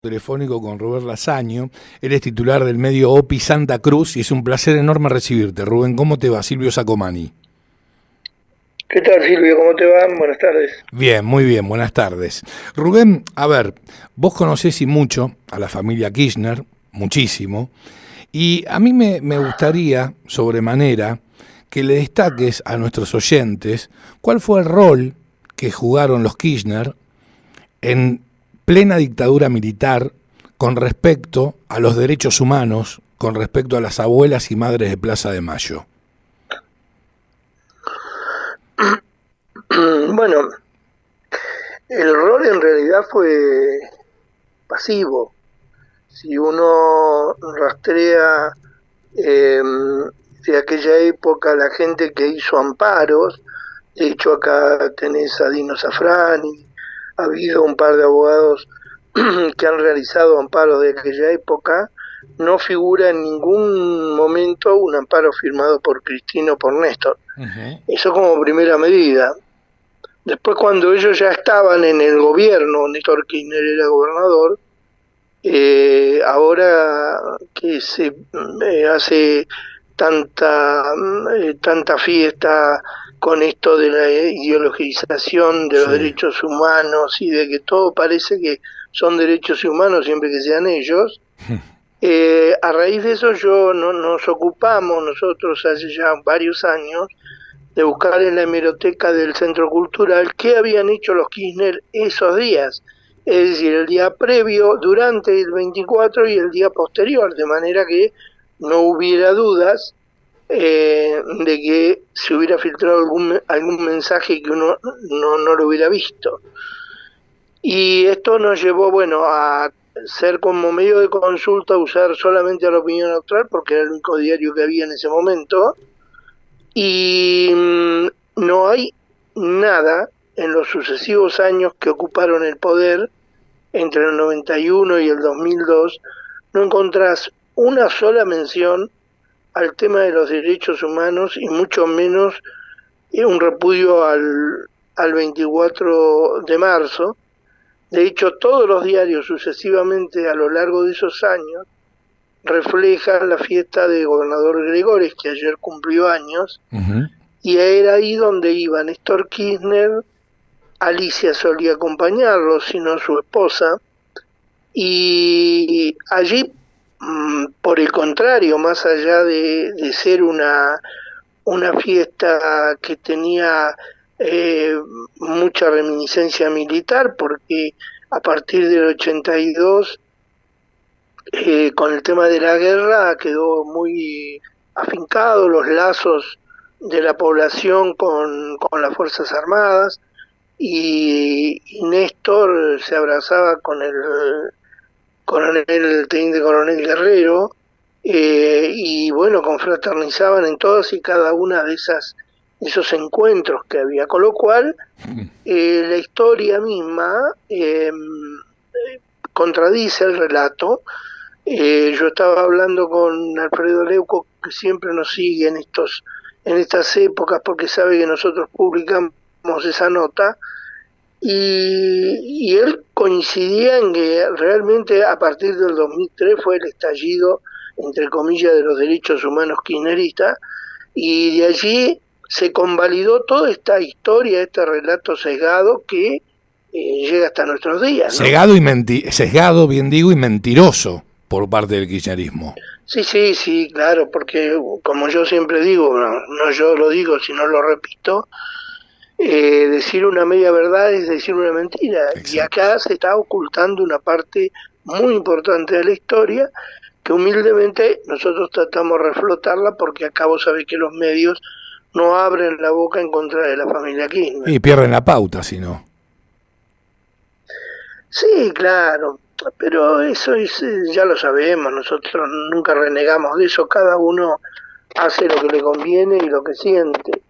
Telefónico con Rubén Lasaño. Él es titular del medio OPI Santa Cruz y es un placer enorme recibirte. Rubén, ¿cómo te va? Silvio Sacomani. ¿Qué tal, Silvio? ¿Cómo te va? Buenas tardes. Bien, muy bien, buenas tardes. Rubén, a ver, vos conocés y mucho a la familia Kirchner, muchísimo, y a mí me gustaría, sobremanera, que le destaques a nuestros oyentes cuál fue el rol que jugaron los Kirchner en plena dictadura militar con respecto a los derechos humanos, con respecto a las abuelas y madres de Plaza de Mayo. Bueno, el rol en realidad fue pasivo. Si uno rastrea eh, de aquella época la gente que hizo amparos, de hecho acá tenés a Dino Safrani, ha habido un par de abogados que han realizado amparos de aquella época, no figura en ningún momento un amparo firmado por Cristina o por Néstor. Eso como primera medida. Después, cuando ellos ya estaban en el gobierno, Néstor Kirchner era gobernador, ahora que se hace tanta fiesta con esto de la ideologización de los derechos humanos y de que todo parece que son derechos humanos siempre que sean ellos, a raíz de eso nos ocupamos nosotros hace ya varios años de buscar en la hemeroteca del Centro Cultural qué habían hecho los Kirchner esos días, es decir, el día previo, durante el 24 y el día posterior, de manera que no hubiera dudas de que se hubiera filtrado algún mensaje que uno no lo hubiera visto. Y esto nos llevó, bueno, a ser como medio de consulta, usar solamente a La Opinión Austral, porque era el único diario que había en ese momento, y no hay nada en los sucesivos años que ocuparon el poder, entre el 91 y el 2002, no encontrás una sola mención al tema de los derechos humanos y mucho menos un repudio al 24 de marzo. De hecho, todos los diarios sucesivamente a lo largo de esos años reflejan la fiesta de Gobernador Gregores, que ayer cumplió años, y era ahí donde iba Néstor Kirchner, Alicia solía acompañarlo, sino su esposa, y allí, por el contrario, más allá de ser una fiesta que tenía mucha reminiscencia militar, porque a partir del 82, con el tema de la guerra, quedó muy afincado los lazos de la población con las Fuerzas Armadas, y Néstor se abrazaba con el teniente coronel Guerrero, y bueno, confraternizaban en todas y cada una de esos encuentros que había, con lo cual la historia misma contradice el relato. Yo estaba hablando con Alfredo Leuco, que siempre nos sigue en estas épocas, porque sabe que nosotros publicamos esa nota, y él coincidía en que realmente a partir del 2003 fue el estallido, entre comillas, de los derechos humanos kirchneristas, y de allí se convalidó toda esta historia, este relato sesgado que llega hasta nuestros días, ¿no? Sesgado, bien digo, y mentiroso por parte del kirchnerismo. Sí, claro, porque como yo siempre digo, no yo lo digo, sino lo repito, decir una media verdad es decir una mentira. Exacto. Y acá se está ocultando una parte muy importante de la historia que humildemente nosotros tratamos de reflotarla, porque acá vos sabés que los medios no abren la boca en contra de la familia Kirchner. Y pierden la pauta, si no. Sí, claro, pero eso ya lo sabemos, nosotros nunca renegamos de eso, cada uno hace lo que le conviene y lo que siente,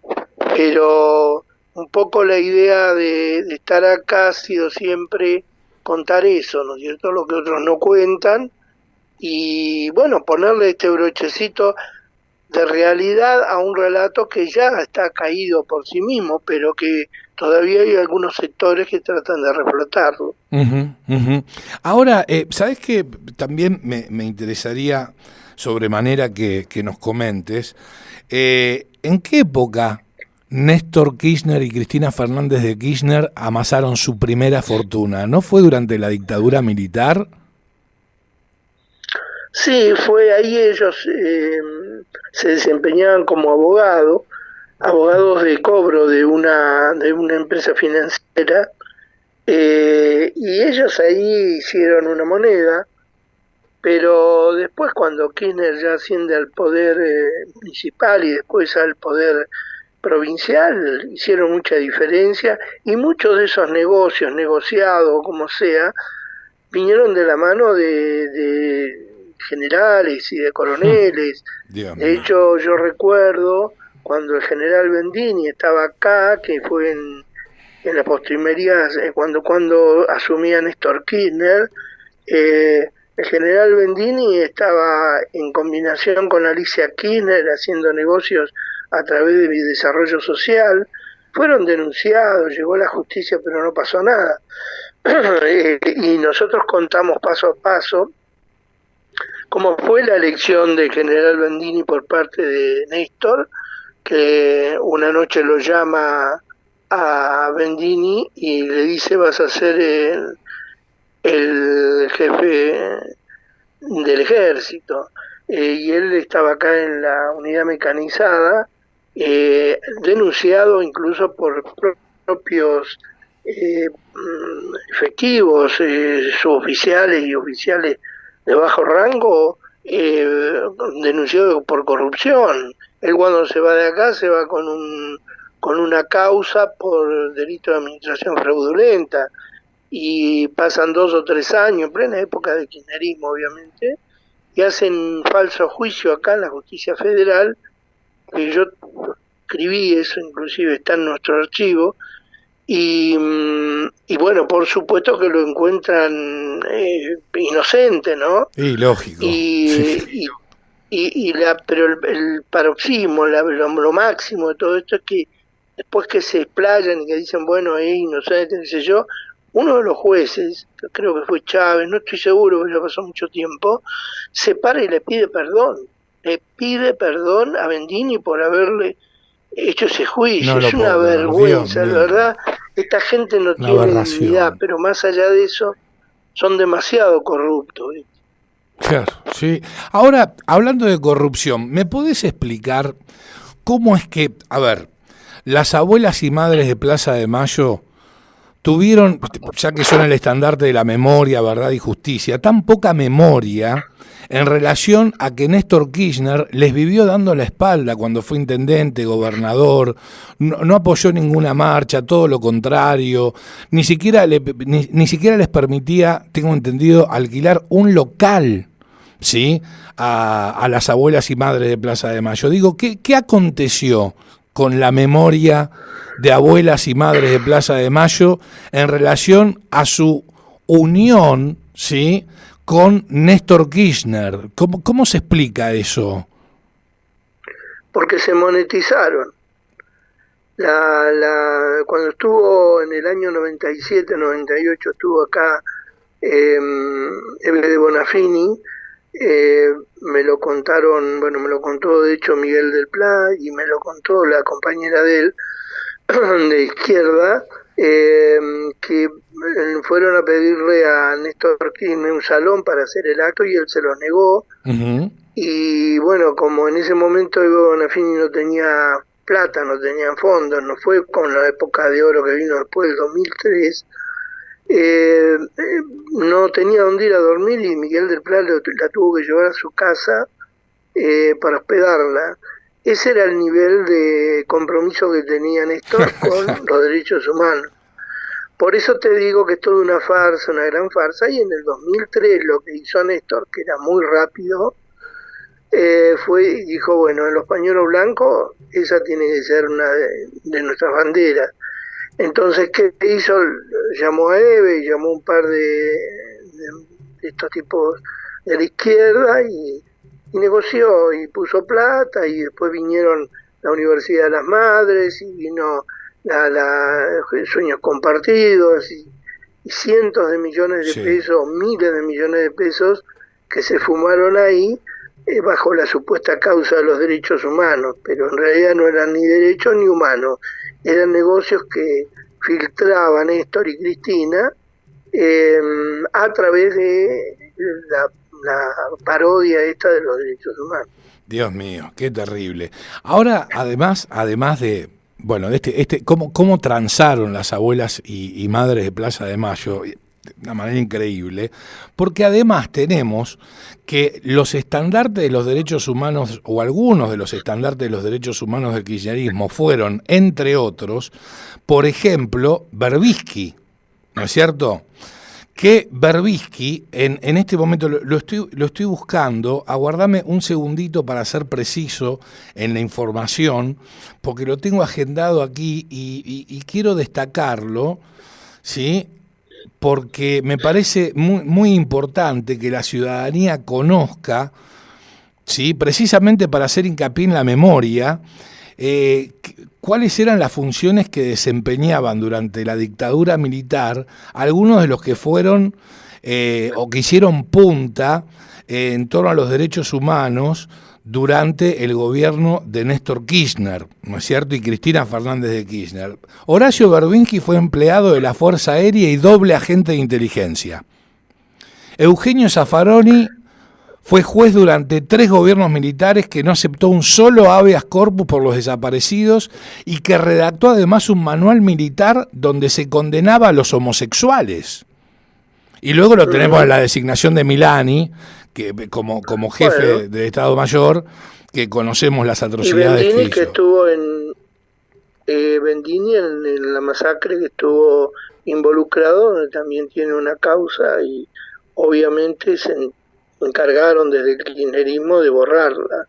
pero un poco la idea de estar acá ha sido siempre contar eso, ¿no es cierto?, lo que otros no cuentan, y bueno, ponerle este brochecito de realidad a un relato que ya está caído por sí mismo, pero que todavía hay algunos sectores que tratan de reflotarlo. Ujú, ujú. Ahora, ¿sabes qué? También me interesaría sobremanera que nos comentes, ¿en qué época Néstor Kirchner y Cristina Fernández de Kirchner amasaron su primera fortuna? ¿No fue durante la dictadura militar? Sí, fue ahí ellos se desempeñaban como abogados de cobro de una empresa financiera, y ellos ahí hicieron una moneda, pero después cuando Kirchner ya asciende al poder municipal y después al poder provincial, hicieron mucha diferencia y muchos de esos negocios, negociados o como sea, vinieron de la mano de generales y de coroneles. Dios De mío. hecho, yo recuerdo cuando el general Bendini estaba acá, que fue en las postrimerías, cuando asumía Néstor Kirchner, el general Bendini estaba en combinación con Alicia Kirchner haciendo negocios a través de mi desarrollo social. Fueron denunciados, llegó la justicia, pero no pasó nada. Y nosotros contamos paso a paso cómo fue la elección del general Bandini por parte de Néstor, que una noche lo llama a Bandini y le dice vas a ser el jefe del ejército. Y él estaba acá en la unidad mecanizada, denunciado incluso por propios efectivos, suboficiales y oficiales de bajo rango, denunciado por corrupción. Él cuando se va de acá se va con una causa por delito de administración fraudulenta y pasan 2 o 3 años, en plena época de kirchnerismo obviamente, y hacen falso juicio acá en la justicia federal, que yo escribí eso, inclusive está en nuestro archivo, y bueno, por supuesto que lo encuentran inocente, ¿no? Y lógico. Sí. Pero el paroxismo, lo máximo de todo esto es que después que se explayan y que dicen, bueno, es inocente, qué sé yo, uno de los jueces, que creo que fue Chávez, no estoy seguro, porque ya pasó mucho tiempo, se para y le pide perdón. Le pide perdón a Bendini por haberle hecho ese juicio. No lo Es una puedo creer, Dios vergüenza, la mío. verdad. Esta gente no Una tiene dignidad, aberración. pero más allá de eso, son demasiado corruptos. Claro, sí. Ahora, hablando de corrupción, ¿me podés explicar cómo es que, a ver, las abuelas y madres de Plaza de Mayo tuvieron, ya que son el estandarte de la memoria, verdad y justicia, tan poca memoria en relación a que Néstor Kirchner les vivió dando la espalda cuando fue intendente, gobernador, no apoyó ninguna marcha, todo lo contrario, ni siquiera les permitía, tengo entendido, alquilar un local, ¿sí? A las abuelas y madres de Plaza de Mayo. Digo, ¿qué aconteció con la memoria de abuelas y madres de Plaza de Mayo en relación a su unión, ¿sí?, con Néstor Kirchner? ¿Cómo se explica eso? Porque se monetizaron. Cuando estuvo en el año 97, 98, estuvo acá Eble de Bonafini, me lo contaron, bueno, me lo contó de hecho Miguel del Pla y me lo contó la compañera de él, de izquierda, que fueron a pedirle a Néstor Kirchner un salón para hacer el acto y él se lo negó. Uh-huh. Y bueno, como en ese momento Eble Bonafini no tenía plata, no tenían fondos, no fue con la época de oro que vino después del 2003, no tenía dónde ir a dormir y Miguel del Pla la tuvo que llevar a su casa para hospedarla. Ese era el nivel de compromiso que tenía Néstor con los derechos humanos. Por eso te digo que es toda una farsa, una gran farsa, y en el 2003 lo que hizo Néstor, que era muy rápido, fue y dijo, bueno, en los pañuelos blancos, esa tiene que ser una de nuestras banderas. Entonces, ¿qué hizo? Llamó a Eve, llamó un par de estos tipos de la izquierda y negoció y puso plata y después vinieron la Universidad de las Madres y vino sueños compartidos y cientos de millones de pesos, miles de millones de pesos que se fumaron ahí bajo la supuesta causa de los derechos humanos, pero en realidad no eran ni derechos ni humanos, eran negocios que filtraba Néstor y Cristina a través de la parodia esta de los derechos humanos. Dios mío, qué terrible. Ahora, además de, bueno, cómo transaron las abuelas y madres de Plaza de Mayo, de una manera increíble, porque además tenemos que los estandartes de los derechos humanos, o algunos de los estandartes de los derechos humanos del kirchnerismo fueron, entre otros, por ejemplo, Berbisky, ¿no es cierto?, que Berbisky, en este momento lo estoy buscando, aguardame un segundito para ser preciso en la información, porque lo tengo agendado aquí y quiero destacarlo, ¿sí?, porque me parece muy, muy importante que la ciudadanía conozca, ¿sí?, precisamente para hacer hincapié en la memoria, cuáles eran las funciones que desempeñaban durante la dictadura militar algunos de los que fueron o que hicieron punta en torno a los derechos humanos durante el gobierno de Néstor Kirchner, ¿no es cierto?, y Cristina Fernández de Kirchner. Horacio Berbisky fue empleado de la Fuerza Aérea y doble agente de inteligencia. Eugenio Zaffaroni fue juez durante 3 gobiernos militares, que no aceptó un solo habeas corpus por los desaparecidos y que redactó además un manual militar donde se condenaba a los homosexuales. Y luego lo tenemos en la designación de Milani, que como jefe de Estado Mayor, que conocemos las atrocidades y Bendini, que hizo. Que estuvo Bendini en la masacre, que estuvo involucrado, donde también tiene una causa, y obviamente se encargaron desde el kirchnerismo de borrarla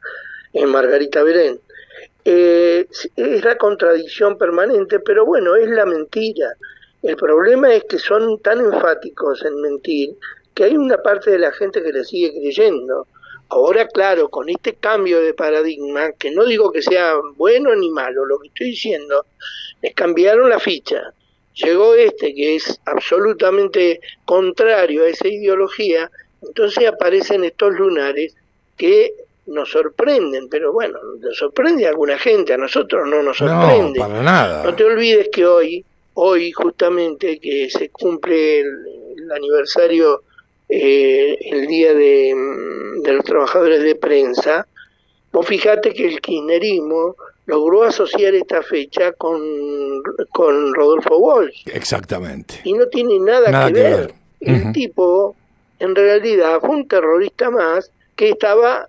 en Margarita Berén. Es la contradicción permanente, pero bueno, es la mentira. El problema es que son tan enfáticos en mentir que hay una parte de la gente que le sigue creyendo. Ahora, claro, con este cambio de paradigma, que no digo que sea bueno ni malo, lo que estoy diciendo, les cambiaron la ficha. Llegó que es absolutamente contrario a esa ideología, entonces aparecen estos lunares que nos sorprenden, pero bueno, nos sorprende a alguna gente, a nosotros no nos sorprende. No, para nada. No te olvides que hoy justamente que se cumple el aniversario, el día de los trabajadores de prensa, vos fijate que el kirchnerismo logró asociar esta fecha con Rodolfo Walsh. Exactamente. Y no tiene nada que ver. El tipo, en realidad, fue un terrorista más que estaba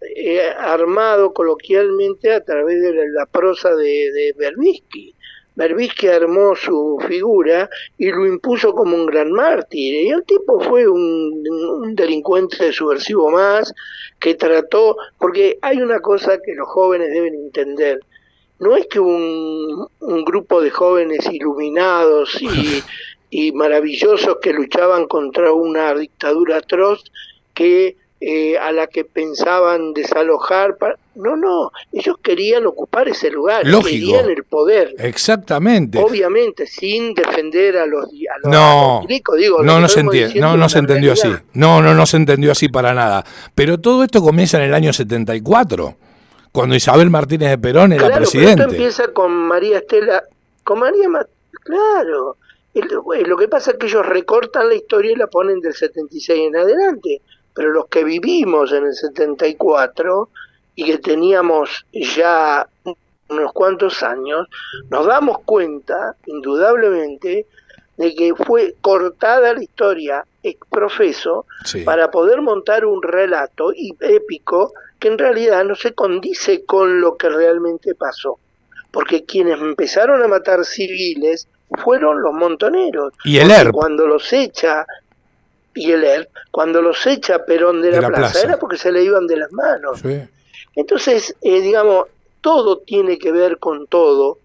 armado coloquialmente a través de la prosa de Berbisky. Berbisky armó su figura y lo impuso como un gran mártir. Y el tipo fue un delincuente subversivo más que trató, porque hay una cosa que los jóvenes deben entender. No es que un grupo de jóvenes iluminados y maravillosos que luchaban contra una dictadura atroz que a la que pensaban desalojar. No, ellos querían ocupar ese lugar. Lógico. Querían el poder. Exactamente. Obviamente, sin defender a los ricos, digo. No se entendió así. No se entendió así para nada. Pero todo esto comienza en el año 74, cuando Isabel Martínez de Perón era presidente. Pero esto empieza con María Estela, claro. Lo que pasa es que ellos recortan la historia y la ponen del 76 en adelante. Pero los que vivimos en el 74 y que teníamos ya unos cuantos años, nos damos cuenta, indudablemente, de que fue cortada la historia ex profeso para poder montar un relato épico que en realidad no se condice con lo que realmente pasó. Porque quienes empezaron a matar civiles fueron los montoneros. Y el ERP. Cuando los echa Perón de la plaza era porque se le iban de las manos. Sí. Entonces, digamos, todo tiene que ver con todo,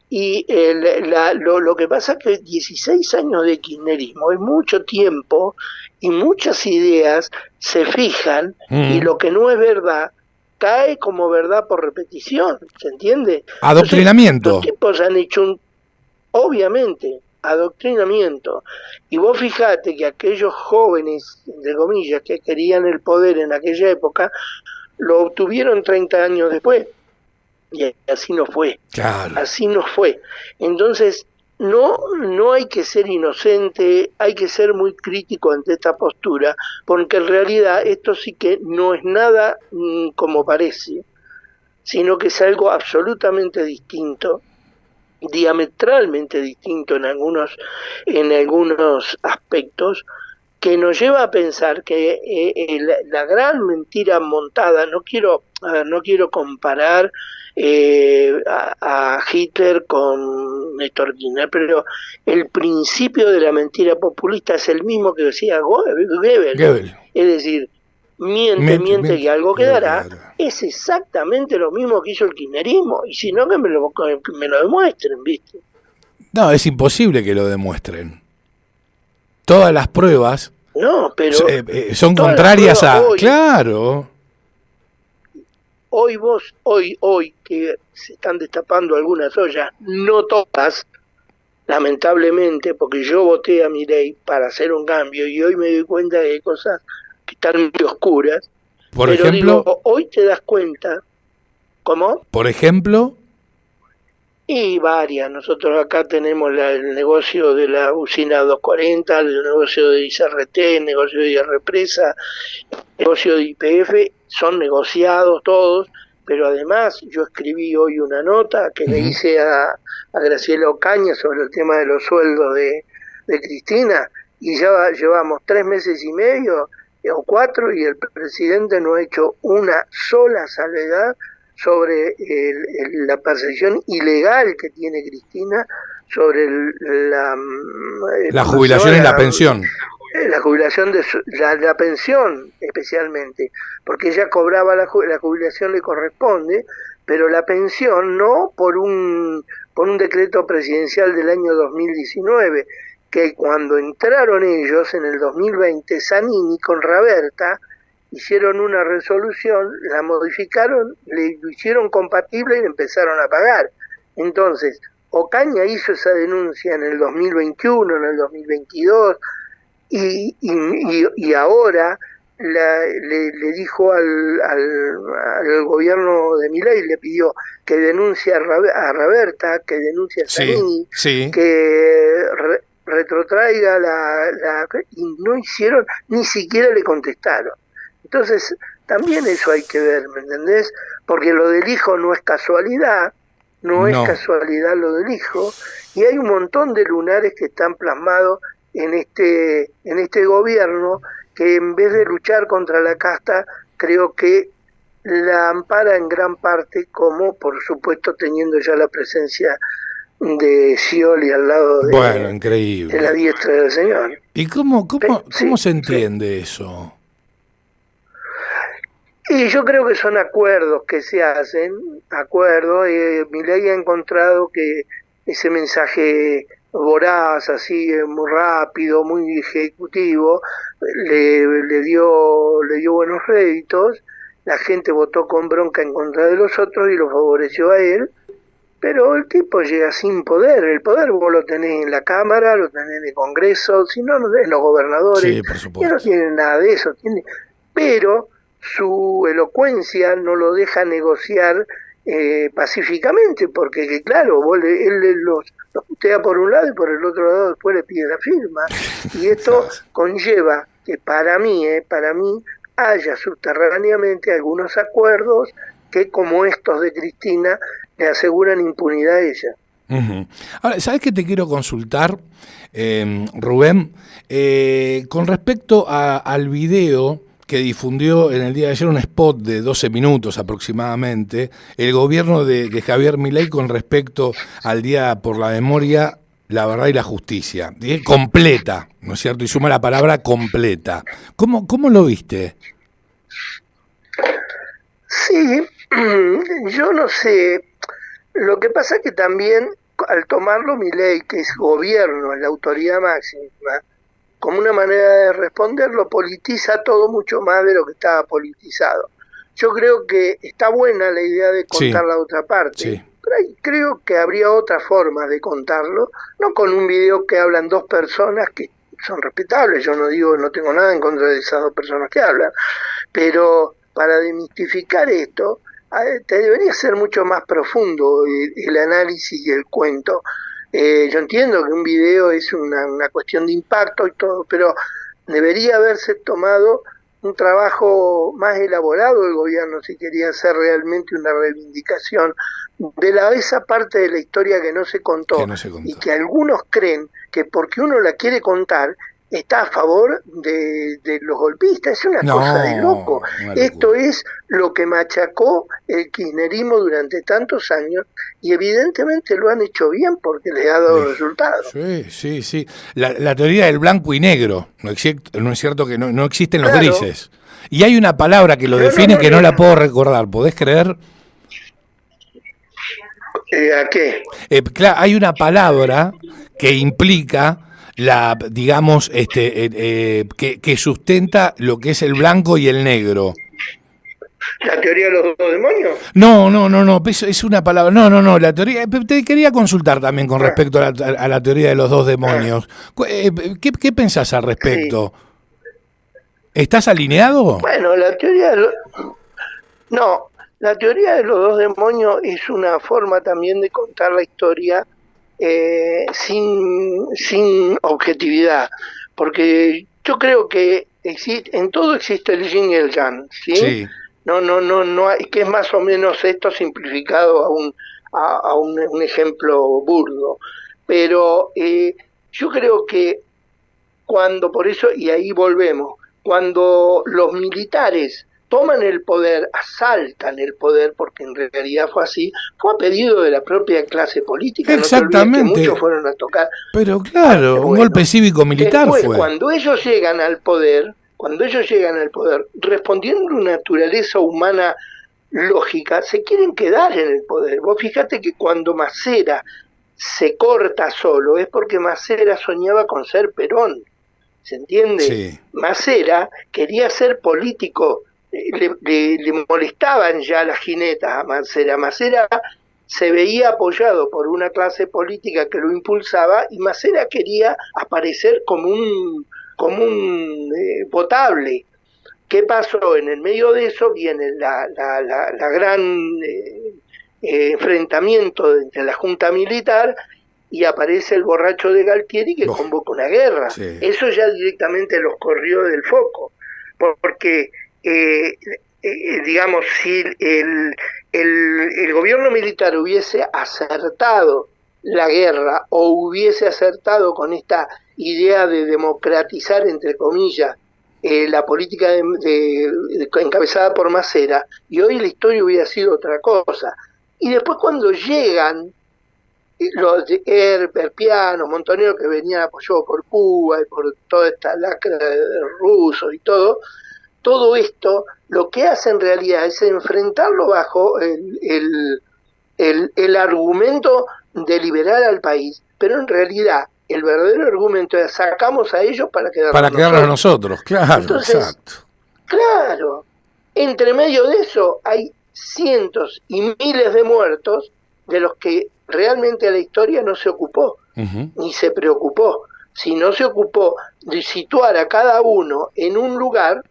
y lo que pasa es que 16 años de kirchnerismo es mucho tiempo y muchas ideas se fijan y lo que no es verdad cae como verdad por repetición, ¿se entiende? Adoctrinamiento. Entonces, los tipos han hecho obviamente, adoctrinamiento. Y vos fijate que aquellos jóvenes, entre comillas, que querían el poder en aquella época, lo obtuvieron 30 años después. Y así no fue. Claro. Así no fue. Entonces, no hay que ser inocente, hay que ser muy crítico ante esta postura, porque en realidad esto sí que no es nada como parece, sino que es algo absolutamente distinto, diametralmente distinto en algunos aspectos, que nos lleva a pensar que la gran mentira montada, no quiero comparar a Hitler con Néstor Kirchner, pero el principio de la mentira populista es el mismo que decía Goebbels. Es decir, miente y algo quedará, es exactamente lo mismo que hizo el kirchnerismo, y si no que me lo demuestren, ¿viste? No, es imposible que lo demuestren. Todas las pruebas son contrarias a... Hoy, claro. Hoy que se están destapando algunas ollas, no todas, lamentablemente, porque yo voté a Milei para hacer un cambio y hoy me doy cuenta de cosas que están muy oscuras. Por pero ejemplo, digo, hoy te das cuenta, ¿cómo? Por ejemplo... Y varias. Nosotros acá tenemos el negocio de la usina 240, el negocio de ICRT, el negocio de Represa, el negocio de YPF, son negociados todos, pero además yo escribí hoy una nota que le hice a Graciela Ocaña sobre el tema de los sueldos de Cristina, y ya llevamos 3 meses y medio o 4 y el presidente no ha hecho una sola salvedad sobre la percepción ilegal que tiene Cristina sobre la jubilación y la pensión. La jubilación de la pensión especialmente, porque ella cobraba la jubilación, le corresponde, pero la pensión no por un decreto presidencial del año 2019, que cuando entraron ellos en el 2020, Zanini con Raberta hicieron una resolución, la modificaron, lo hicieron compatible y empezaron a pagar. Entonces, Ocaña hizo esa denuncia en el 2021, en el 2022, y ahora le dijo al gobierno de Milei, le pidió que denuncie a Raberta, que denuncie a Zanini, que retrotraiga y no hicieron, ni siquiera le contestaron. Entonces, también eso hay que ver, ¿me entendés? Porque lo del hijo no es casualidad, no es casualidad lo del hijo, y hay un montón de lunares que están plasmados en este gobierno, que en vez de luchar contra la casta, creo que la ampara en gran parte, como por supuesto teniendo ya la presencia de Scioli al lado increíble, de la diestra del señor. ¿Y cómo se entiende eso? Y yo creo que son acuerdos que se hacen, Milei ha encontrado que ese mensaje voraz, así muy rápido, muy ejecutivo, le dio buenos réditos, la gente votó con bronca en contra de los otros y lo favoreció a él, pero el tipo llega sin poder. El poder vos lo tenés en la Cámara, lo tenés en el Congreso, si no, en los gobernadores, sí, por supuesto. Ya no tiene nada de eso, pero su elocuencia no lo deja negociar pacíficamente, porque claro, él los putea por un lado y por el otro lado después le pide la firma, y esto conlleva que para mí haya subterráneamente algunos acuerdos que, como estos de Cristina, le aseguran impunidad a ella. Ahora, ¿sabes qué te quiero consultar, Rubén? Con respecto al video que difundió en el día de ayer, un spot de 12 minutos aproximadamente, el gobierno de Javier Milei con respecto al Día por la Memoria, la Verdad y la Justicia. Completa, ¿no es cierto? Y suma la palabra completa. ¿Cómo lo viste? Sí, yo no sé. Lo que pasa es que también, al tomarlo Milei, que es gobierno, es la autoridad máxima, como una manera de responder, lo politiza todo mucho más de lo que estaba politizado. Yo creo que está buena la idea de contar la otra parte, otra, y creo que habría otra forma de contarlo, no con un video que hablan dos personas que son respetables, yo no digo, no tengo nada en contra de esas dos personas que hablan, pero para demistificar esto, te debería ser mucho más profundo el análisis y el cuento. Yo entiendo que un video es una cuestión de impacto y todo, pero debería haberse tomado un trabajo más elaborado del gobierno si quería hacer realmente una reivindicación de esa parte de la historia que no se contó, y que algunos creen que porque uno la quiere contar está a favor de los golpistas. Es una cosa de loco. Esto es lo que machacó el kirchnerismo durante tantos años, y evidentemente lo han hecho bien porque les ha dado resultados. Sí. La teoría del blanco y negro. No es cierto que no existen los grises. Y hay una palabra que lo define que no la puedo recordar. ¿Podés creer? ¿A qué? Claro, hay una palabra que implica digamos, que sustenta lo que es el blanco y el negro. ¿La teoría de los dos demonios? No, es una palabra. No, la teoría. Te quería consultar también con respecto a la teoría de los dos demonios. ¿Qué pensás al respecto? Sí. ¿Estás alineado? Bueno, la teoría la teoría de los dos demonios es una forma también de contar la historia sin objetividad, porque yo creo que en todo existe el yin y el yang, ¿sí? Sí. No hay, que es más o menos esto simplificado a un ejemplo burdo, pero yo creo que por eso, y ahí volvemos, cuando los militares toman el poder, asaltan el poder, porque en realidad fue así, fue a pedido de la propia clase política. Exactamente. No te olvides que muchos fueron a tocar. Pero claro, un golpe cívico-militar fue. Cuando ellos llegan al poder, respondiendo a una naturaleza humana lógica, se quieren quedar en el poder. Vos fíjate que cuando Macera se corta solo, es porque Macera soñaba con ser Perón. ¿Se entiende? Sí. Macera quería ser político. Le molestaban ya las jinetas a Macera. Macera se veía apoyado por una clase política que lo impulsaba, y Macera quería aparecer como un potable. ¿Qué pasó? En el medio de eso viene la gran enfrentamiento entre la Junta Militar, y aparece el borracho de Galtieri que convoca una guerra. Sí. Eso ya directamente los corrió del foco, porque digamos, si el gobierno militar hubiese acertado la guerra, o hubiese acertado con esta idea de democratizar, entre comillas, la política encabezada por Macera, y hoy la historia hubiera sido otra cosa. Y después, cuando llegan los de Herbert, Piano, Montonero, que venían apoyados por Cuba y por toda esta lacra de rusos y todo esto lo que hace en realidad es enfrentarlo bajo el argumento de liberar al país, pero en realidad el verdadero argumento es: sacamos a ellos para quedarnos nosotros. Claro. Entonces, exacto. Claro, entre medio de eso hay cientos y miles de muertos de los que realmente la historia no se ocupó, ni se preocupó. Si no se ocupó de situar a cada uno en un lugar,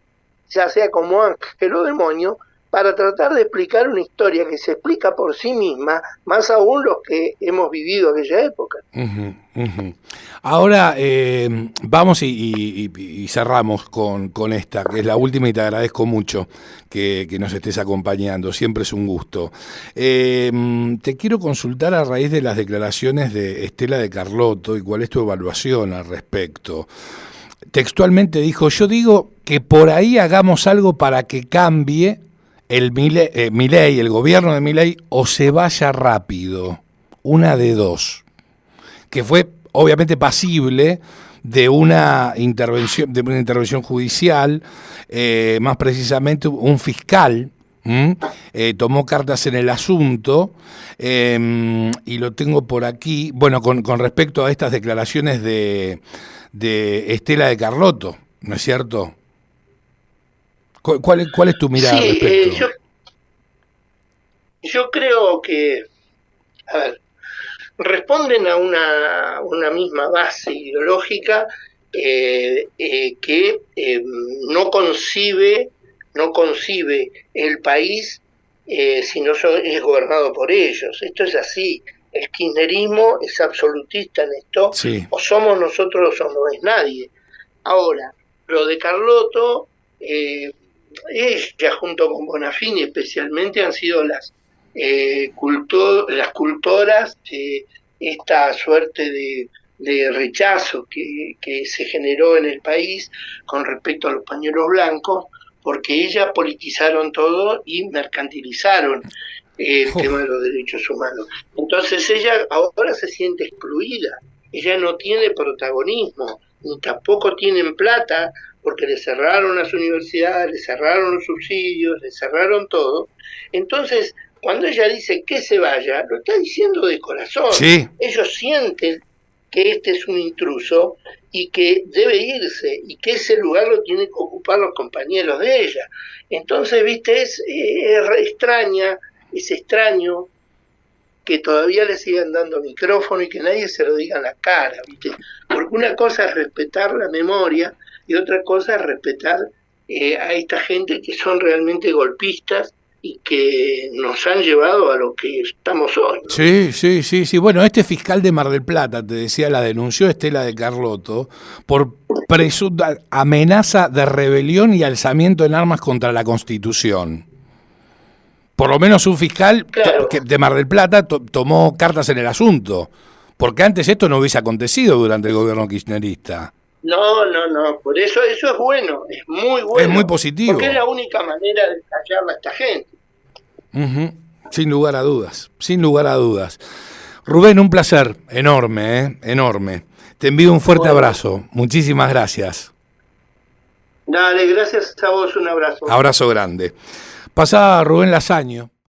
ya sea como ángel o demonio, para tratar de explicar una historia que se explica por sí misma, más aún los que hemos vivido aquella época. Ahora vamos y cerramos con esta, que es la última, y te agradezco mucho que nos estés acompañando, siempre es un gusto. Te quiero consultar a raíz de las declaraciones de Estela de Carlotto, y cuál es tu evaluación al respecto. Textualmente dijo: yo digo que por ahí hagamos algo para que cambie Milei, el gobierno de Milei, o se vaya rápido, una de dos, que fue obviamente pasible de una intervención judicial, más precisamente un fiscal tomó cartas en el asunto, y lo tengo por aquí, bueno, con respecto a estas declaraciones de Estela de Carlotto, ¿no es cierto? ¿Cuál es tu mirada al respecto? Yo creo que a ver, responden a una misma base ideológica que no concibe el país si no es gobernado por ellos. Esto es así. El kirchnerismo es absolutista en esto, Sí. o somos nosotros o no es nadie. Ahora, lo de Carlotto, ella junto con Bonafini especialmente han sido las cultoras de esta suerte de rechazo que se generó en el país con respecto a los pañuelos blancos, porque ellas politizaron todo y mercantilizaron el tema de los derechos humanos. Entonces ella ahora se siente excluida, ella no tiene protagonismo, ni tampoco tienen plata, porque le cerraron las universidades, le cerraron los subsidios, le cerraron todo. Entonces, cuando ella dice que se vaya, lo está diciendo de corazón. Sí. Ellos sienten que este es un intruso y que debe irse y que ese lugar lo tienen que ocupar los compañeros de ella. Entonces, viste, es extraño que todavía le sigan dando micrófono y que nadie se lo diga en la cara, ¿viste? Porque una cosa es respetar la memoria y otra cosa es respetar a esta gente que son realmente golpistas y que nos han llevado a lo que estamos hoy, ¿no? Sí. Bueno, este fiscal de Mar del Plata, te decía, la denunció Estela de Carlotto por presunta amenaza de rebelión y alzamiento en armas contra la Constitución. Por lo menos un fiscal de Mar del Plata tomó cartas en el asunto, porque antes esto no hubiese acontecido durante el gobierno kirchnerista. No, por eso es bueno, es muy bueno. Es muy positivo. Porque es la única manera de callarla a esta gente. Sin lugar a dudas. Rubén, un placer enorme, enorme. Te envío un fuerte abrazo. Muchísimas gracias. Dale, gracias a vos, un abrazo. Abrazo grande. Pasaba Rubén Lasaño.